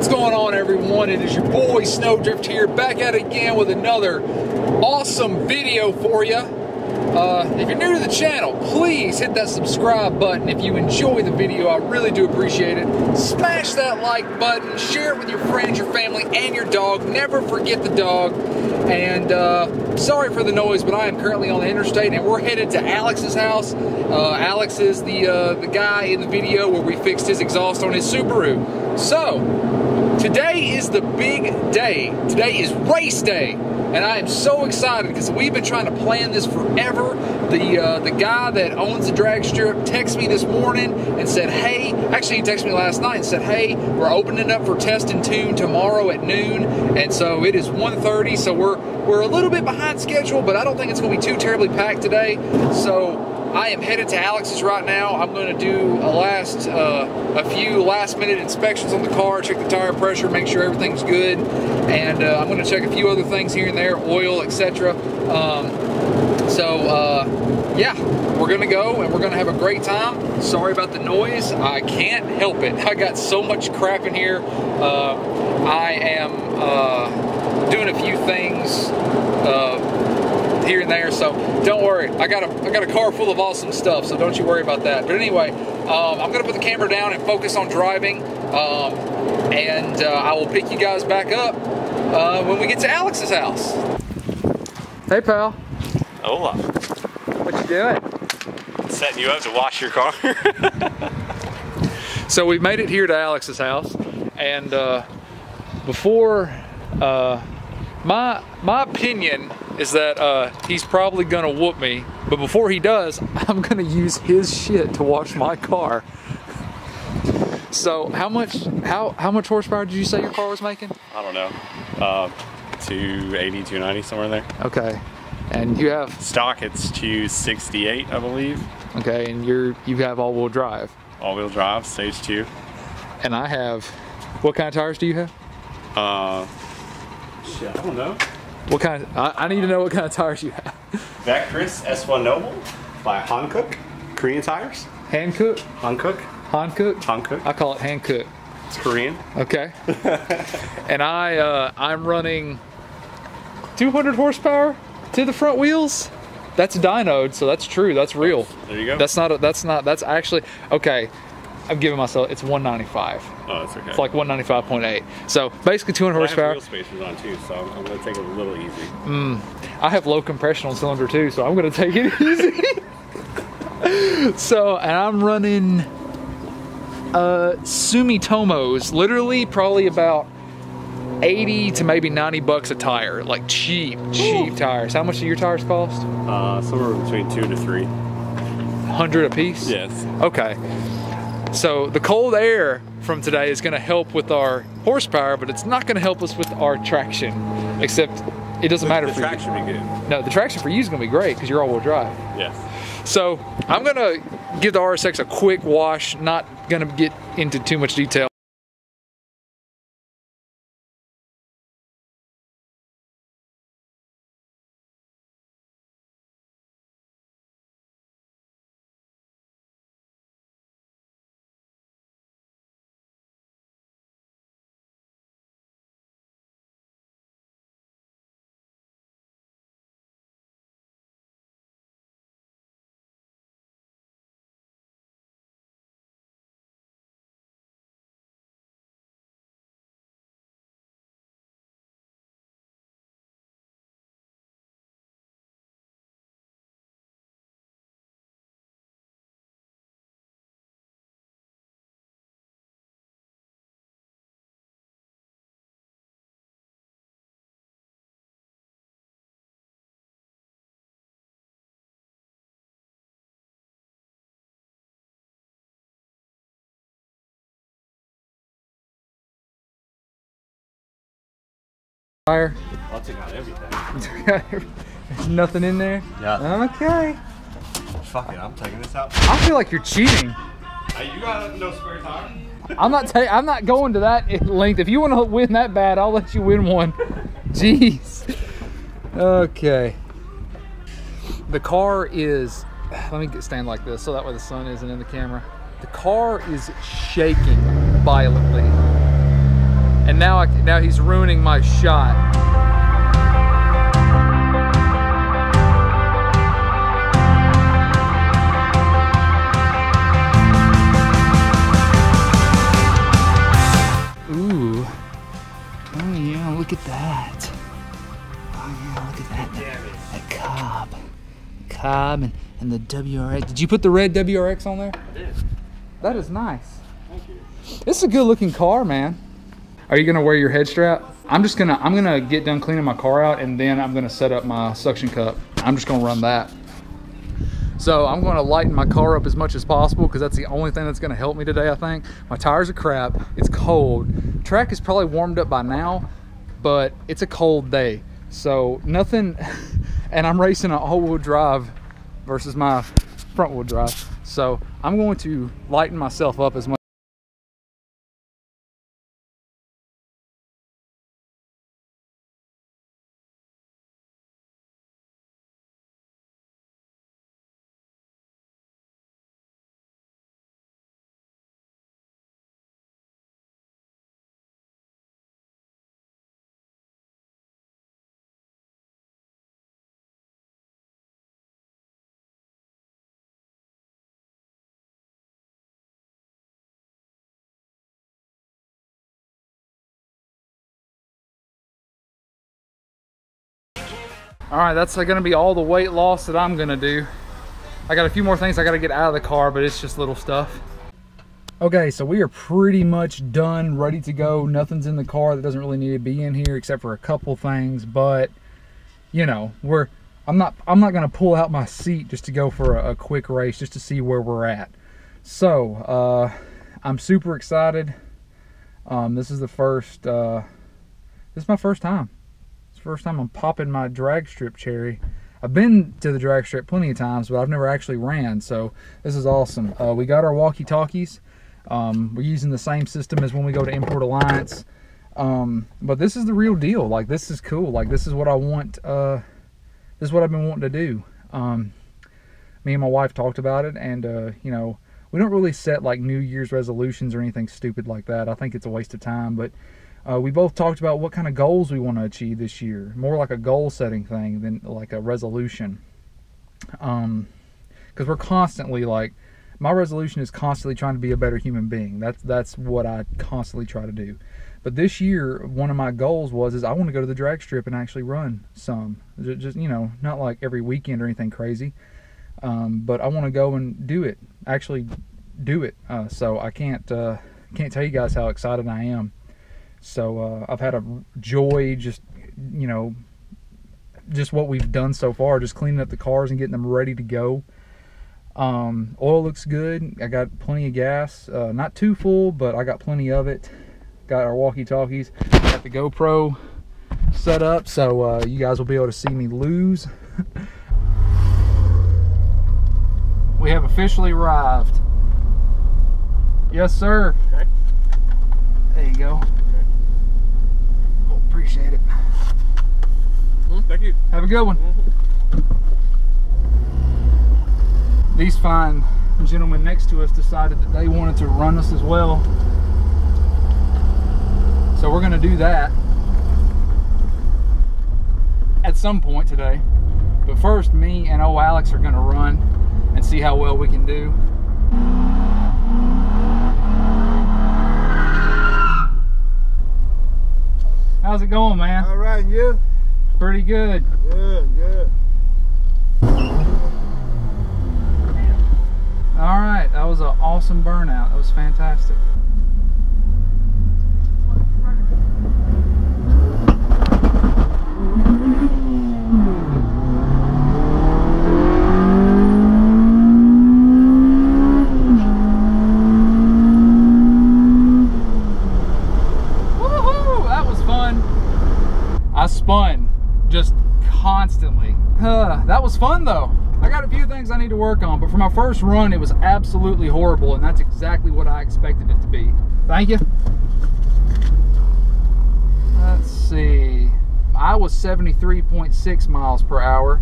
What's going on, everyone? It is your boy SnowDrift here, back at it again with another awesome video for you. If you're new to the channel, please hit that subscribe button. If you enjoy the video, I really do appreciate it. Smash that like button, share it with your friends, your family, and your dog. Never forget the dog. And sorry for the noise, but I am currently on the interstate and we're headed to Alex's house. Alex is the guy in the video where we fixed his exhaust on his Subaru. So, today is the big day. Today is race day. And I am so excited because we've been trying to plan this forever. The guy that owns the drag strip texted me this morning and said, hey, actually he texted me last night and said, hey, we're opening up for test and tune tomorrow at noon. And so it is 1:30, so we're a little bit behind schedule, but I don't think it's going to be too terribly packed today. So I am headed to Alex's right now. I'm going to do a few last minute inspections on the car, check the tire pressure, make sure everything's good, and I'm going to check a few other things here and there, oil, etc. Yeah, we're going to go and we're going to have a great time. Sorry about the noise. I can't help it. I got so much crap in here. I am doing a few things here and there, so don't worry. I got a car full of awesome stuff, so don't you worry about that. But anyway, I'm gonna put the camera down and focus on driving, and I will pick you guys back up when we get to Alex's house. Hey, pal. Hola. What you doing? Setting you up to wash your car. So we made it here to Alex's house, and before my opinion is that he's probably gonna whoop me, but before he does, I'm gonna use his shit to wash my car. So how much horsepower did you say your car was making? I don't know, 280, 290, somewhere in there. Okay, and you have stock. It's 268, I believe. Okay, and you have all-wheel drive. All-wheel drive, stage 2. And I have. What kind of tires do you have? Shit, I don't know. What kind of, I need to know what kind of tires you have. Vectris S1 Noble by Hankook, Korean tires. Hankook? Hankook. Hankook? Hankook. I call it Hankook. It's Korean. Okay. And I'm running 200 horsepower to the front wheels. That's dynoed, so that's true. That's real. There you go. That's actually, okay. I'm giving myself, it's 195. Oh, that's okay. It's like 195.8. So basically 200 horsepower. I have wheel spacers on too, so I'm going to take it a little easy. I have low compression on cylinder too, so I'm going to take it easy. So, and I'm running Sumitomo's, literally probably about 80 to maybe 90 bucks a tire, like cheap tires. How much do your tires cost? Somewhere between 2 to 3. 100 a piece? Yes. Okay. So the cold air from today is going to help with our horsepower, but it's not going to help us with our traction. Except it doesn't matter for you. The traction be good. No, the traction for you is going to be great because you're all-wheel drive. Yes. So I'm going to give the RSX a quick wash. Not going to get into too much detail. Tire. I'll take out everything. There's nothing in there? Yeah. Okay. Fuck it, I'm taking this out. I feel like you're cheating. You got no spare tire? I'm not going to that length. If you want to win that bad, I'll let you win one. Jeez. Okay. The car is, let me stand like this so that way the sun isn't in the camera. The car is shaking violently. and now he's ruining my shot. Ooh. Oh yeah, look at that. Oh yeah, look at that. That Cobb and the WRX. Did you put the red WRX on there? I did. That is nice. Thank you. It's a good looking car, man. Are you gonna wear your head strap? I'm gonna get done cleaning my car out, and then I'm gonna set up my suction cup. I'm just gonna run that. So I'm gonna lighten my car up as much as possible because that's the only thing that's gonna help me today, I think. My tires are crap, it's cold. Track is probably warmed up by now, but it's a cold day. So nothing, and I'm racing an all-wheel drive versus my front-wheel drive. So I'm going to lighten myself up as much. All right, that's gonna be all the weight loss that I'm gonna do. I got a few more things I gotta get out of the car, but it's just little stuff. Okay, so we are pretty much done, ready to go. Nothing's in the car that doesn't really need to be in here except for a couple things, but you know, I'm not gonna pull out my seat just to go for a quick race, just to see where we're at. So I'm super excited. This is my first time. First time I'm popping my drag strip cherry. I've been to the drag strip plenty of times, but I've never actually ran, so this is awesome. We got our walkie-talkies. We're using the same system as when we go to Import Alliance, but this is the real deal. Like, this is cool. Like, this is what I want. This is what I've been wanting to do. Me and my wife talked about it, and you know, we don't really set like New Year's resolutions or anything stupid like that. I think it's a waste of time, but we both talked about what kind of goals we want to achieve this year. More like a goal setting thing than like a resolution. Because we're constantly like, my resolution is constantly trying to be a better human being. That's what I constantly try to do. But this year, one of my goals is I want to go to the drag strip and actually run some. Just, you know, not like every weekend or anything crazy. But I want to go and do it. Actually do it. So I can't tell you guys how excited I am. So I've had a joy just, you know, just what we've done so far, just cleaning up the cars and getting them ready to go. Oil looks good. I got plenty of gas, not too full, but I got plenty of it. Got our walkie-talkies, got the GoPro set up, so you guys will be able to see me lose. We have officially arrived. Yes, sir. Okay. There you go. Appreciate it. Thank you. Have a good one. These fine gentlemen next to us decided that they wanted to run us as well. So we're going to do that at some point today. But first, me and old Alex are going to run and see how well we can do. How's it going, man? All right, and you? Pretty good. Good, good. All right, that was an awesome burnout. That was fantastic. I spun just constantly. That was fun though. I got a few things I need to work on, but for my first run, it was absolutely horrible, and that's exactly what I expected it to be. Thank you. Let's see. I was 73.6 miles per hour.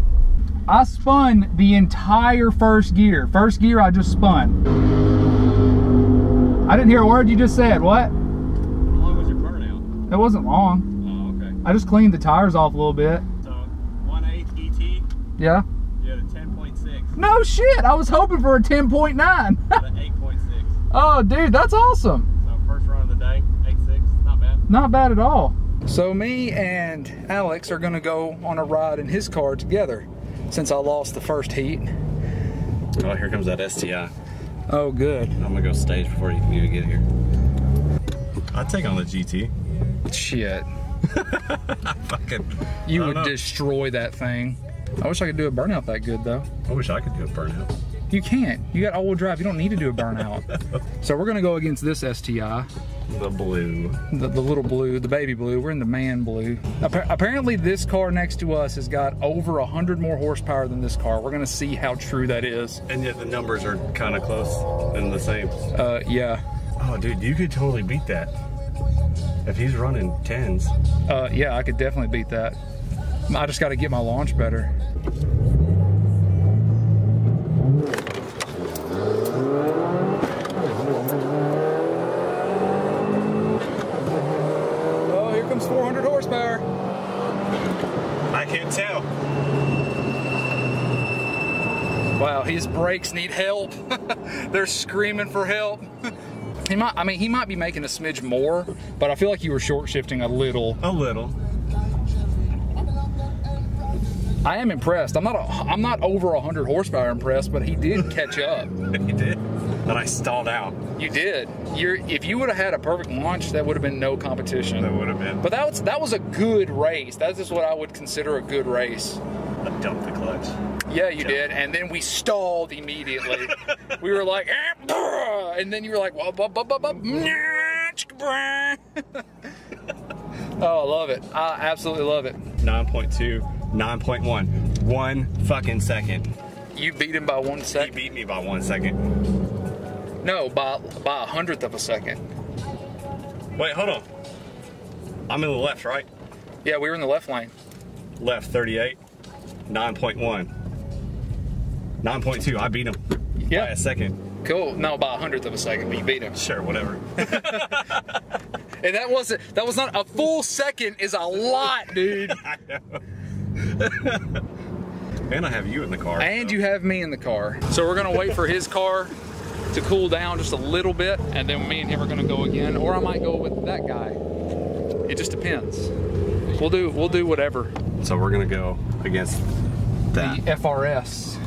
I spun the entire first gear. First gear, I just spun. I didn't hear a word you just said. What? How long was your burnout? It wasn't long. Oh, okay. I just cleaned the tires off a little bit. So 1.8 ET. Yeah. You had a 10.6. No shit. I was hoping for a 10.9. An 8.6. Oh, dude, that's awesome. So first run of the day, 8.6. Not bad. Not bad at all. So me and Alex are gonna go on a ride in his car together since I lost the first heat. Oh, here comes that STI. Oh, good. I'm gonna go stage before you can even get here. I'd take on the GT. Shit. Fucking. You would destroy that thing. I wish I could do a burnout that good though. I wish I could do a burnout. You can't. You got all-wheel drive. You don't need to do a burnout. So we're gonna go against this STI. The blue. The little blue, the baby blue. We're in the man blue. Apparently this car next to us has got over 100 more horsepower than this car. We're gonna see how true that is. And yet the numbers are kind of close and the same. Yeah. Oh, dude, you could totally beat that. If he's running 10s. Yeah, I could definitely beat that. I just gotta get my launch better. Oh, here comes 400 horsepower. I can't tell. Wow, his brakes need help. They're screaming for help. He might be making a smidge more, but I feel like you were short shifting a little. A little. I am impressed. I'm not over 100 horsepower impressed, but he did catch up. He did. But I stalled out. You did. If you would have had a perfect launch, that would have been no competition. That would have been. But that was a good race. That is what I would consider a good race. I dumped the clutch. Yeah, you did. And then we stalled immediately. We were like, and then you were like, oh, I love it. I absolutely love it. 9.2, 9.1, 1 fucking second. You beat him by 1 second? He beat me by 1 second. No, by 100th of a second. Wait, hold on. I'm in the left, right? Yeah, we were in the left lane. Left 38, 9.1. 9.2, I beat him by a second. Cool. No, by 100th of a second, but you beat him. Sure, whatever. And that was not a full second is a lot, dude. I know. And I have you in the car. And you have me in the car. So we're gonna wait for his car to cool down just a little bit, and then me and him are gonna go again, or I might go with that guy. It just depends. We'll do whatever. So we're gonna go against that. The FRS.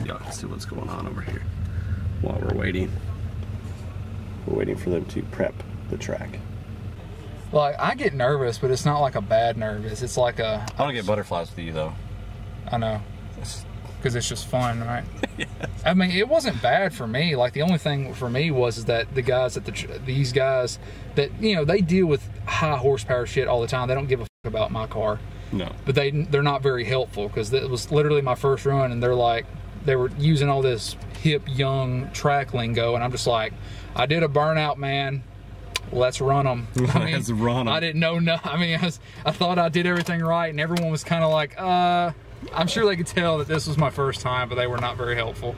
Yeah, let's see what's going on over here while we're waiting. We're waiting for them to prep the track. Like, I get nervous, but it's not like a bad nervous. It's like a... I don't get butterflies with you though. I know. Because it's just fun, right? Yes. I mean, it wasn't bad for me. Like, the only thing for me was that the guys at these guys that, you know, they deal with high horsepower shit all the time. They don't give a fuck about my car. No. But they're not very helpful, because it was literally my first run, and they're like, they were using all this hip, young track lingo, and I'm just like, I did a burnout, man. Let's run them. I mean, Let's run them. I didn't know. I mean, I thought I did everything right, and everyone was kind of like, I'm sure they could tell that this was my first time, but they were not very helpful.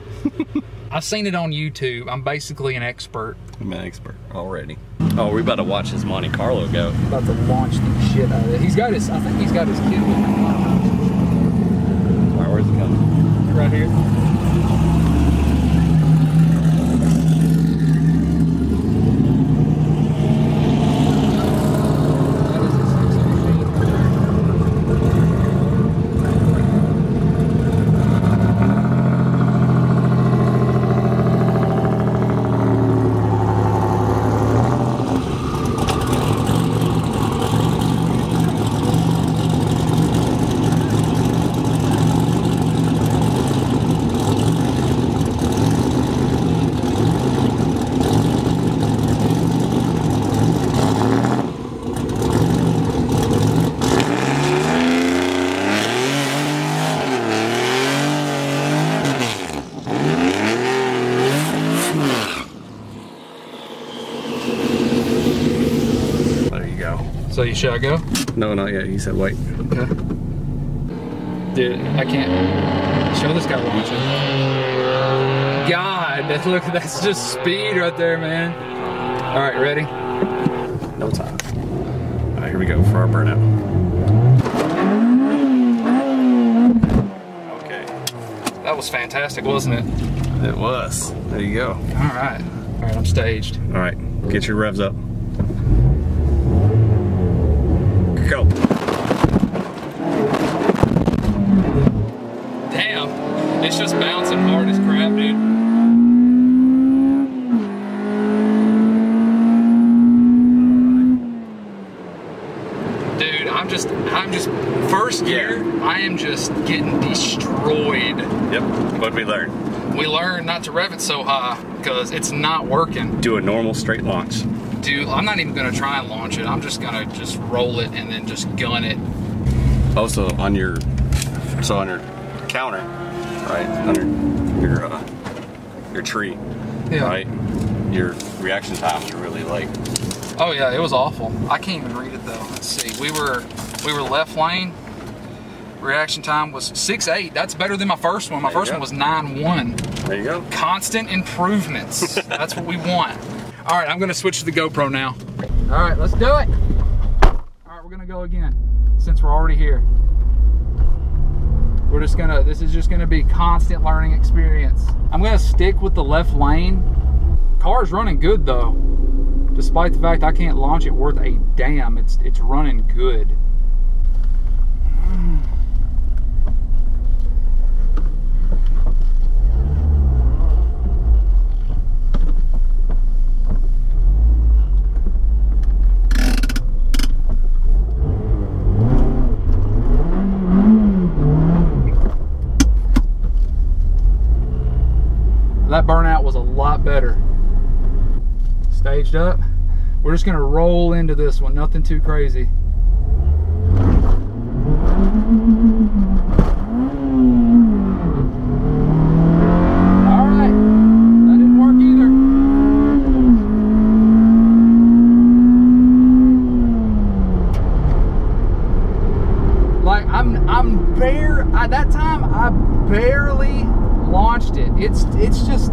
I've seen it on YouTube. I'm basically an expert. I'm an expert already. Oh, we're about to watch this Monte Carlo go. I'm about to launch the shit out of it. He's got his, I think he's got his kid with him. All right, where's it coming? Right here. So should I go? No, not yet. He said wait. Okay. Dude, I can't show this guy launching. God, look, that's just speed right there, man. All right, ready? No time. All right, here we we go for our burnout. Okay. That was fantastic, wasn't it? It was. There you go. All right, I'm staged. All right, get your revs up. Go. Damn, it's just bouncing hard as crap, dude. Dude, I'm just first gear, I am just getting destroyed. Yep, what'd we learn? We learned not to rev it so high because it's not working. Do a normal straight launch. Dude, I'm not even gonna try and launch it. I'm just gonna just roll it and then just gun it. Also on your counter, right, under your tree, Yeah. right, your reaction times are really like. Oh yeah, it was awful. I can't even read it though. Let's see. We were left lane. Reaction time was 6.8. That's better than my first one. My first one was 9.1. There you go. Constant improvements. That's what we want. All right, I'm gonna switch to the GoPro now. All right, let's do it. All right, we're gonna go again since we're already here. This is just gonna be constant learning experience. I'm gonna stick with the left lane. Car's running good though. Despite the fact I can't launch it worth a damn, it's running good. That burnout was a lot better. Staged up. We're just gonna roll into this one, nothing too crazy. All right, that didn't work either. Like at that time I barely launched it. It's just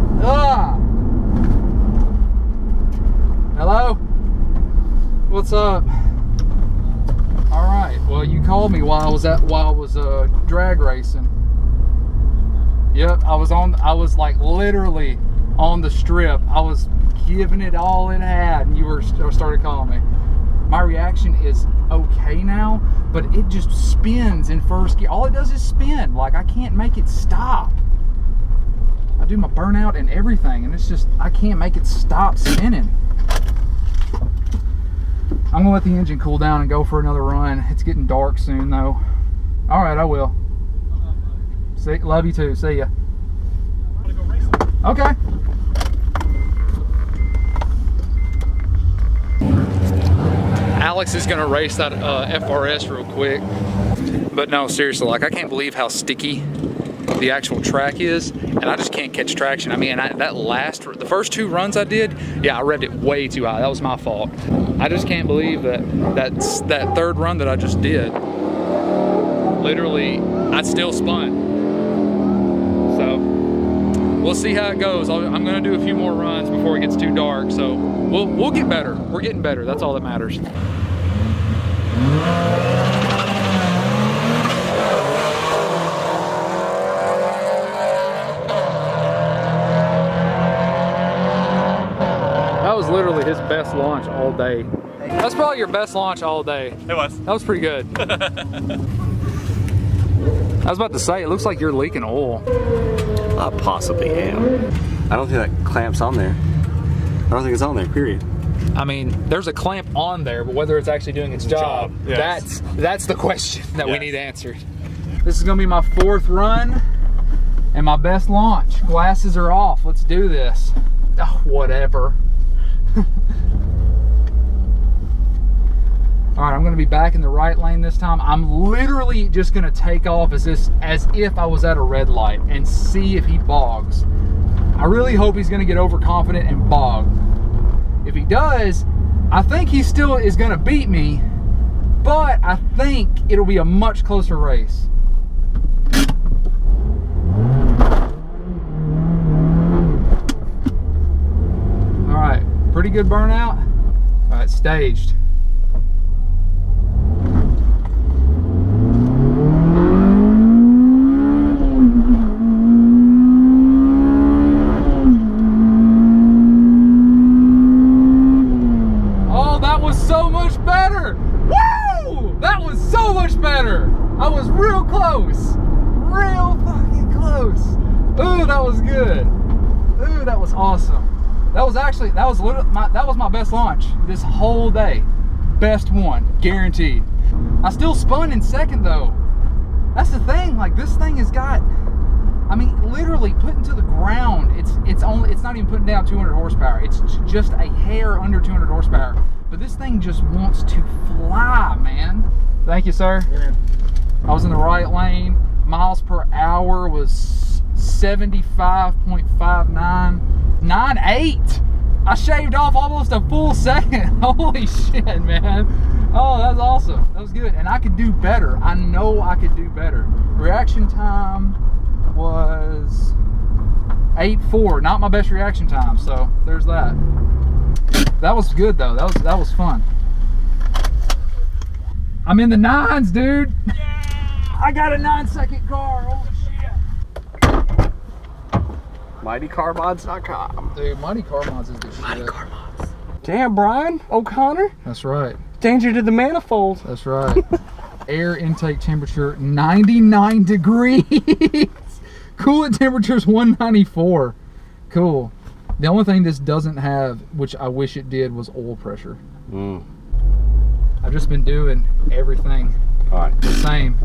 Hello? What's up? All right. Well, you called me while I was drag racing. Yep, I was like literally on the strip. I was giving it all it had, and you started calling me. My reaction is okay now, but it just spins in first gear. All it does is spin. Like I can't make it stop. I do my burnout and everything, and it's just I can't make it stop spinning. I'm gonna let the engine cool down and go for another run. It's getting dark soon though. All right, I will. See, love you too. See ya. Okay. Alex is gonna race that FRS real quick. But no, seriously, like I can't believe how sticky the actual track is, and I just can't catch traction. I mean, the first two runs I did, yeah, I revved it way too high. That was my fault. I just can't believe that third run that I just did, literally, I still spun. So, we'll see how it goes. I'm gonna do a few more runs before it gets too dark, so we'll get better. We're getting better, that's all that matters. That was literally his best launch all day. That's probably your best launch all day. It was. That was pretty good. I was about to say, it looks like you're leaking oil. I possibly am. I don't think that clamp's on there. I don't think it's on there, period. I mean, there's a clamp on there, but whether it's actually doing its job, yes. That's the question that we need answered. This is gonna be my fourth run and my best launch. Glasses are off, let's do this. Oh, whatever. All right, I'm gonna be back in the right lane this time. I'm literally just gonna take off as if I was at a red light and see if he bogs. I really hope he's gonna get overconfident and bog. If he does, I think he still is gonna beat me, but I think it'll be a much closer race. All right, pretty good burnout. All right, staged. better. Woo! That was so much better. I was real close. Real fucking close. Ooh, that was good. Ooh, that was awesome. That was my best launch this whole day. Best one, guaranteed. I still spun in second though. That's the thing, like this thing has got, I mean, literally putting to the ground, it's not even putting down 200 horsepower. It's just a hair under 200 horsepower. But this thing just wants to fly, man. Thank you, sir. Yeah. I was in the right lane. Miles per hour was 75.59. 9.8. I shaved off almost a full second. Holy shit, man. Oh, that was awesome. That was good. And I could do better. I know I could do better. Reaction time was 8.4. Not my best reaction time, so there's that. That was good though. That was fun. I'm in the 9s, dude. Yeah! I got a 9-second car. Holy shit. MightyCarMods.com. Dude, Mighty Car Mods is the shit. Mighty Car Mods. Damn, Brian O'Connor. That's right. Danger to the manifold. That's right. Air intake temperature 99 degrees. Coolant temperature is 194. Cool. The only thing this doesn't have, which I wish it did, was oil pressure. I've just been doing everything the same.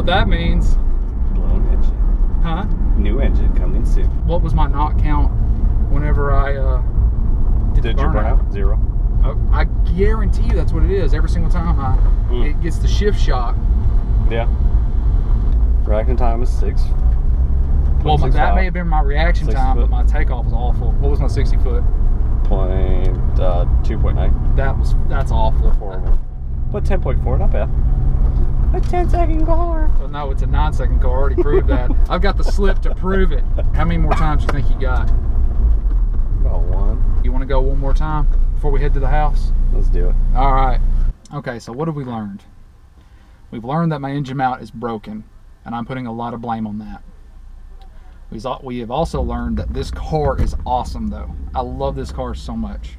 That means blown engine. Huh? New engine coming soon. What was my knock count whenever I did the burnout? 0. I guarantee you that's what it is. Every single time it gets the shift shock. Yeah. Reaction time is 6. Well, that may have been my reaction time, but my takeoff was awful. What was my 60 foot? 2.9. That's awful. Horrible. But 10.4, not bad. A 10-second car. Well, no, it's a 9-second car. I already proved that. I've got the slip to prove it. How many more times do you think you got? About 1. You want to go one more time before we head to the house? Let's do it. All right. Okay, so what have we learned? We've learned that my engine mount is broken, and I'm putting a lot of blame on that. We have also learned that this car is awesome, though. I love this car so much.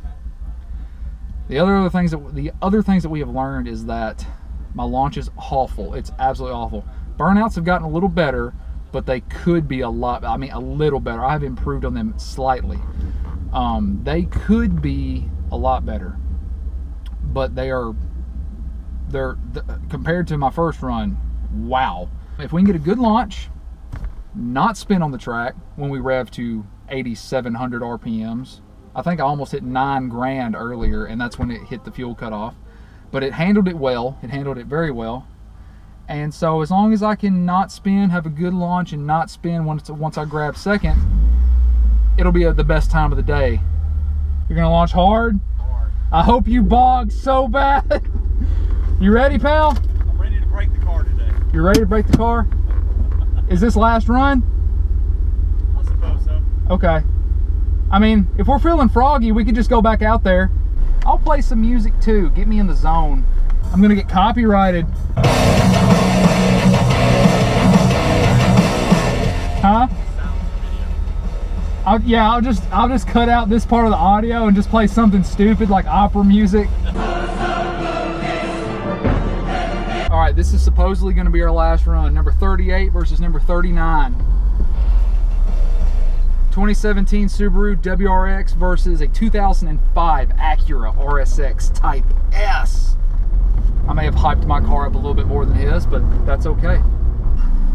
The other things that we have learned is that my launch is awful. It's absolutely awful. Burnouts have gotten a little better, but they could be a little better. I have improved on them slightly. They could be a lot better, but they're compared to my first run, wow. If we can get a good launch, not spin on the track when we rev to 8,700 RPMs. I think I almost hit 9 grand earlier, and that's when it hit the fuel cutoff. But it handled it well. It handled it very well. And so as long as I can not spin, have a good launch, and not spin once I grab second, it'll be the best time of the day. You're gonna launch hard? Hard. I hope you bog so bad. You ready, pal? I'm ready to break the car today. You're ready to break the car? Is this last run? I suppose so. Okay. I mean, if we're feeling froggy, we could just go back out there. I'll play some music too. Get me in the zone. I'm gonna get copyrighted. Huh? I'll just cut out this part of the audio and just play something stupid like opera music. All right, this is supposedly going to be our last run. Number 38 versus number 39. 2017 Subaru WRX versus a 2005 Acura RSX Type S. I may have hyped my car up a little bit more than his, but that's okay.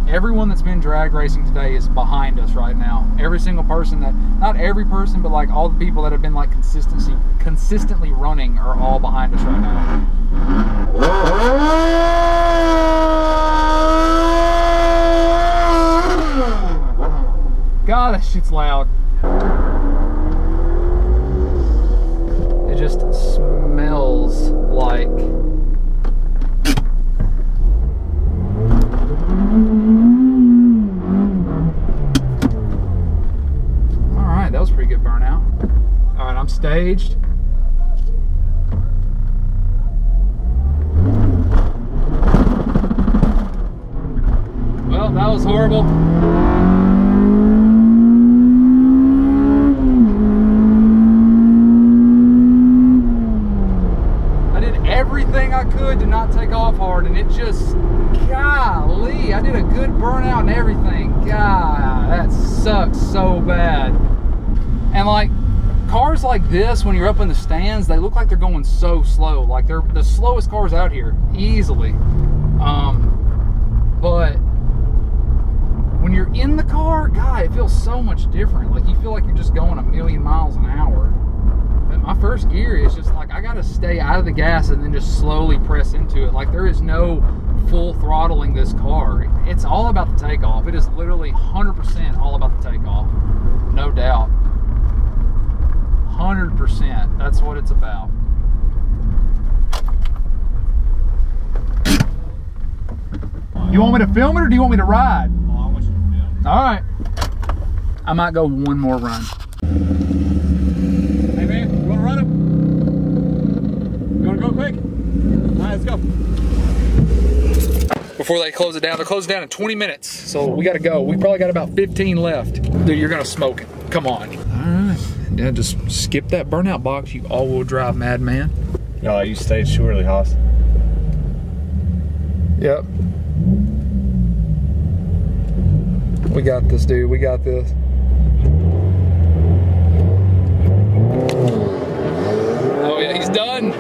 Everyone that's been drag racing today is behind us right now. Every single person not every person, but like all the people that have been like consistently running are all behind us right now. God, that shit's loud. It just smells like staged. Well, that was horrible. I did everything I could to not take off hard, and it just, golly, I did a good burnout and everything. God, that sucks so bad. And like, cars like this, when you're up in the stands, they look like they're going so slow. Like, they're the slowest cars out here, easily. But when you're in the car, God, it feels so much different. Like, you feel like you're just going a million miles an hour. But my first gear is just like, I gotta stay out of the gas and then just slowly press into it. Like, there is no full throttling this car. It's all about the takeoff. It is literally 100% all about the takeoff. No doubt. 100%. That's what it's about. You want me to film it or do you want me to ride? Oh, I want you to film. All right. I might go one more run. Hey man, you want to run him? You want to go quick? All right, let's go. Before they close it down, they're closing down in 20 minutes. So we got to go. We probably got about 15 left. Dude, you're going to smoke it. Come on. All right. Yeah, just skip that burnout box, you all-wheel drive madman. No, you stayed surely, Haas. Yep. We got this, dude. We got this. Oh yeah, he's done.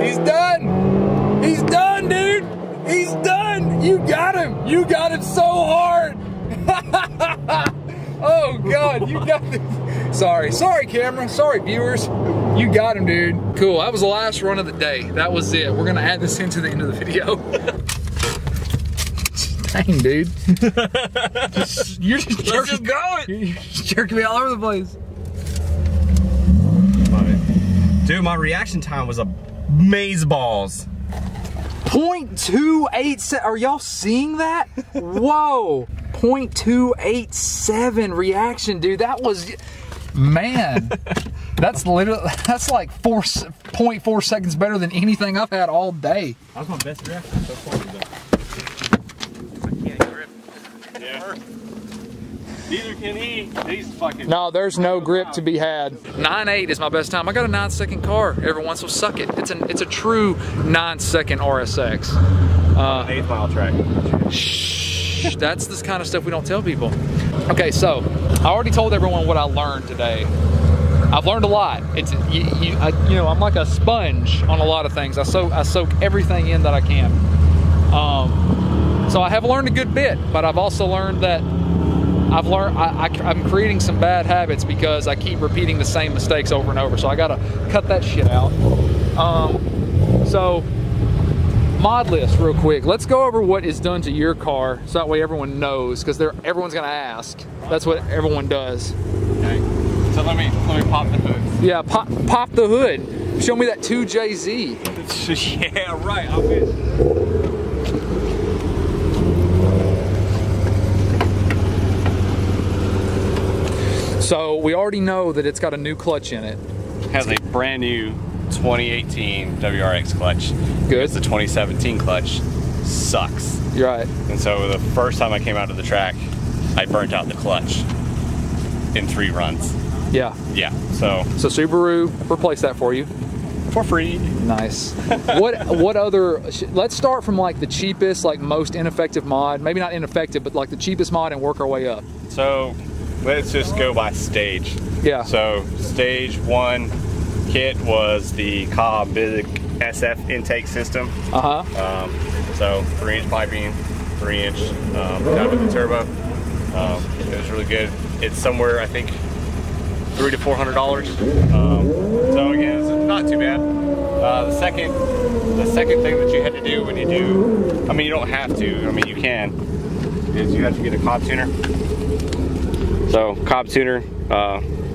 He's done. He's done, dude. He's done. You got him. You got him so hard. Oh God, you got him. Sorry camera, sorry viewers. You got him, dude. Cool, that was the last run of the day. That was it. We're gonna add this into the end of the video. Dang, dude. You're just jerking me all over the place. Dude, my reaction time was amaze balls. 0.287, are y'all seeing that? Whoa, 0.287 reaction, dude. That was, man, that's literally, that's like 4.4 seconds better than anything I've had all day. That was my best reaction so far today. I can't grip. Yeah. Neither can he. He's fucking. No, there's no grip to be had. 9.8 is my best time. I got a 9-second car every once, so suck it. It's a true 9-second RSX. 8 mile track. Shh, that's this kind of stuff we don't tell people. Okay, so I already told everyone what I learned today. I've learned a lot. It's you know, I'm like a sponge on a lot of things. I soak everything in that I can. So I have learned a good bit, but I've also learned that I'm creating some bad habits because I keep repeating the same mistakes over and over. So I gotta cut that shit out. So mod list real quick. Let's go over what is done to your car so that way everyone knows, because everyone's gonna ask. That's what everyone does. Okay. So let me pop the hood. Yeah, pop the hood. Show me that 2JZ. Yeah, right. I'll fit. So we already know that it's got a new clutch in it. Has a brand new 2018 WRX clutch. Good. It's the 2017 clutch. Sucks. You're right. And so the first time I came out to the track, I burnt out the clutch in 3 runs. Yeah. Yeah. So Subaru replaced that for you. For free. Nice. What other, let's start from like the cheapest, like most ineffective mod. Maybe not ineffective, but like the cheapest mod and work our way up. So let's just go by stage. Yeah. So stage 1 kit was the Cobb Big SF intake system. So 3-inch piping, 3-inch down to the turbo. It was really good. It's somewhere, I think, $300 to $400. So again, it's not too bad. The second thing that you had to do when you do, I mean, you don't have to, I mean, you can, is you have to get a Cobb tuner. So Cobb tuner,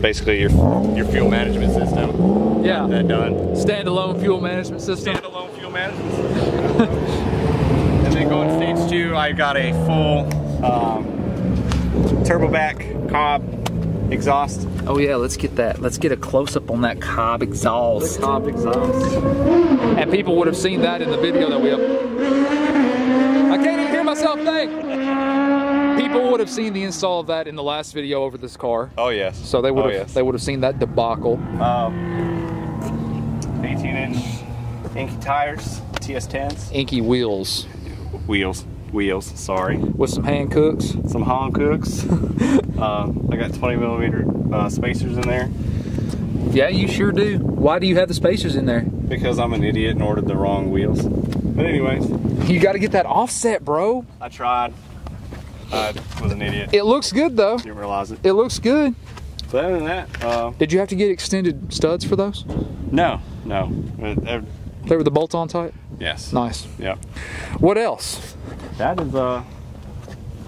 basically your fuel management system. Yeah. That done. Standalone fuel management system. Standalone fuel management system. And then going to stage 2, I got a full turbo back Cobb exhaust. Oh yeah, let's get that. Let's get a close-up on that Cobb exhaust. The Cobb exhaust. And people would have seen that in the video that we have. I can't even hear myself think. People would have seen the install of that in the last video over this car. Oh yes. So they would have they would have seen that debacle. 18-inch inky tires, TS10s. Inky wheels. Wheels, sorry. With some hand cooks. Some Hong Cooks. I got 20mm spacers in there. Yeah, you sure do. Why do you have the spacers in there? Because I'm an idiot and ordered the wrong wheels. But anyways. You got to get that offset, bro. I tried. I was an idiot. It looks good though. Didn't realize it. It looks good. But other than that, did you have to get extended studs for those? No. They were the bolt-on type? Yes. Nice. Yep. What else? That is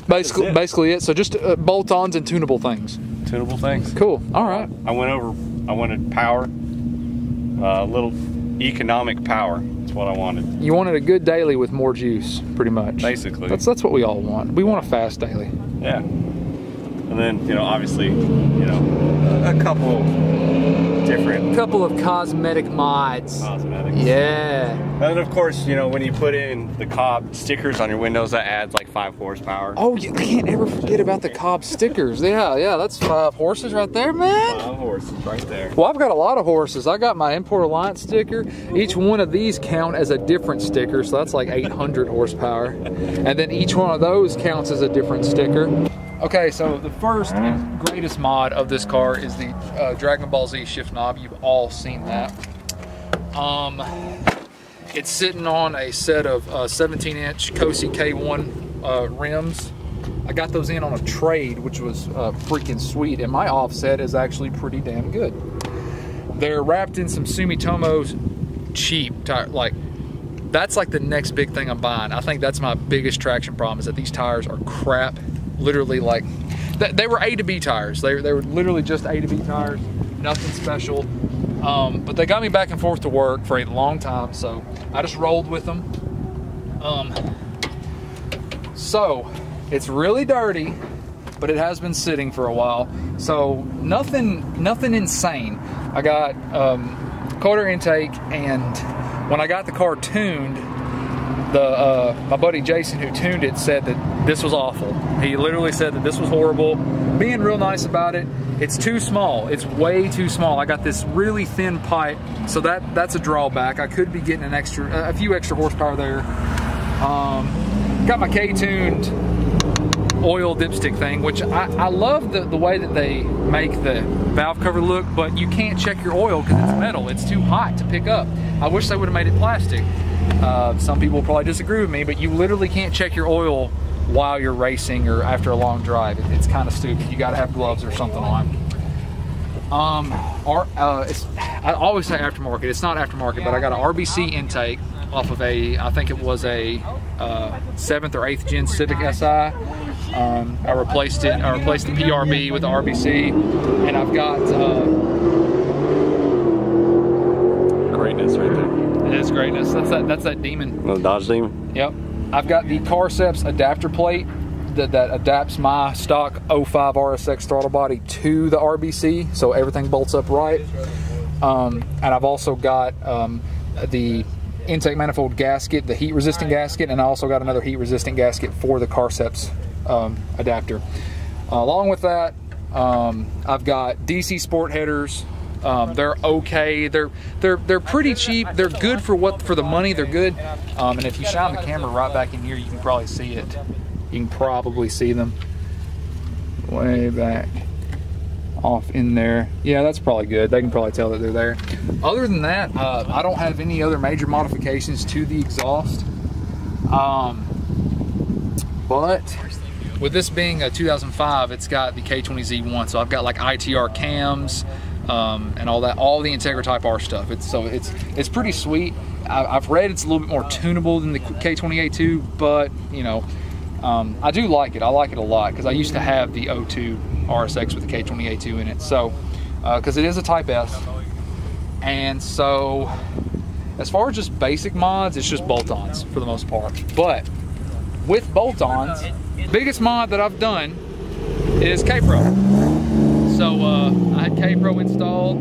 basically it. So just bolt-ons and tunable things. Tunable things. Cool. All right. I wanted power. A little economic power. That's what I wanted. You wanted a good daily with more juice, pretty much. Basically. That's what we all want. We want a fast daily. Yeah. And then, you know, obviously, you know, a couple of cosmetic mods. Cosmetics. Yeah. And then of course, you know, when you put in the Cobb stickers on your windows, that adds like 5 horsepower. Oh, you can't ever forget about the Cobb stickers. Yeah, that's 5 horses right there, man. 5 horses right there. Well, I've got a lot of horses. I got my Import Alliance sticker. Each one of these count as a different sticker, so that's like 800 horsepower. And then each one of those counts as a different sticker. Okay, so the first and greatest mod of this car is the Dragon Ball Z shift knob. You've all seen that. It's sitting on a set of 17-inch Cosi K1 rims. I got those in on a trade, which was freaking sweet, and my offset is actually pretty damn good. They're wrapped in some Sumitomo's cheap tire. Like, that's like the next big thing I'm buying. I think that's my biggest traction problem, is that these tires are crap. Literally, like, they were A to B tires. They were literally just A to B tires, nothing special. But they got me back and forth to work for a long time, so I just rolled with them. So it's really dirty, but it has been sitting for a while. So nothing insane. I got quarter intake, and when I got the car tuned, my buddy Jason, who tuned it, said that this was awful. He literally said that this was horrible. Being real nice about it. It's too small. It's way too small. I got this really thin pipe, so that's a drawback. I could be getting a few extra horsepower there. Got my K-tuned oil dipstick thing, which I love the way that they make the valve cover look, but you can't check your oil because it's metal. It's too hot to pick up. I wish they would have made it plastic. Some people probably disagree with me, but you literally can't check your oil while you're racing or after a long drive. It's kind of stupid. You got to have gloves or something on. I always say aftermarket. It's not aftermarket, but I got an RBC intake off of I think it was a 7th or 8th gen Civic Si. I replaced the PRB with the RBC, and I've got greatness right there. It is greatness. That's that demon. The Dodge Demon. Yep. I've got the Carceps adapter plate that adapts my stock 05 RSX throttle body to the RBC, so everything bolts up right. And I've also got the intake manifold gasket, the heat resistant gasket, and I also got another heat resistant gasket for the Carceps adapter. Along with that, I've got DC sport headers. They're okay. They're pretty cheap. They're good for the money. They're good. And if you shine the camera right back in here, you can probably see it. You can probably see them way back off in there. Yeah, that's probably good. They can probably tell that they're there. Other than that, I don't have any other major modifications to the exhaust. But with this being a 2005, it's got the K20Z1, so I've got like ITR cams. And all the Integra Type R stuff. It's pretty sweet. I've read it's a little bit more tunable than the K20A2, but you know, I do like it. I like it a lot because I used to have the 02 RSX with the K20A2 in it. So, because it is a Type S, and so as far as just basic mods, it's just bolt-ons for the most part. But with bolt-ons, biggest mod that I've done is K-Pro. So I had K-Pro installed,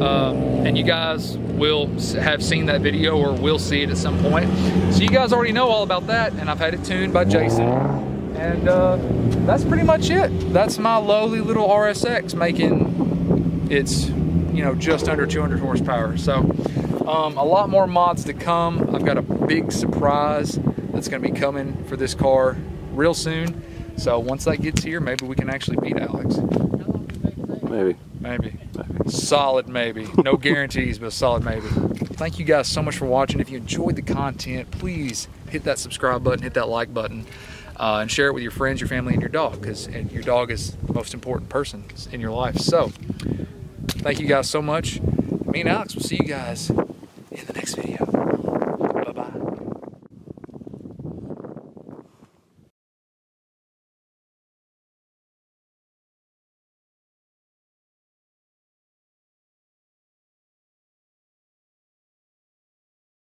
and you guys will have seen that video or will see it at some point. So you guys already know all about that, and I've had it tuned by Jason. And that's pretty much it. That's my lowly little RSX making its, you know, just under 200 horsepower. So a lot more mods to come. I've got a big surprise that's gonna be coming for this car real soon. So once that gets here, maybe we can actually beat Alex. Maybe. Solid maybe. No guarantees, but solid maybe. Thank you guys so much for watching. If you enjoyed the content, please hit that subscribe button, hit that like button, and share it with your friends, your family, and your dog, because your dog is the most important person in your life. So thank you guys so much. Me and Alex will see you guys in the next video.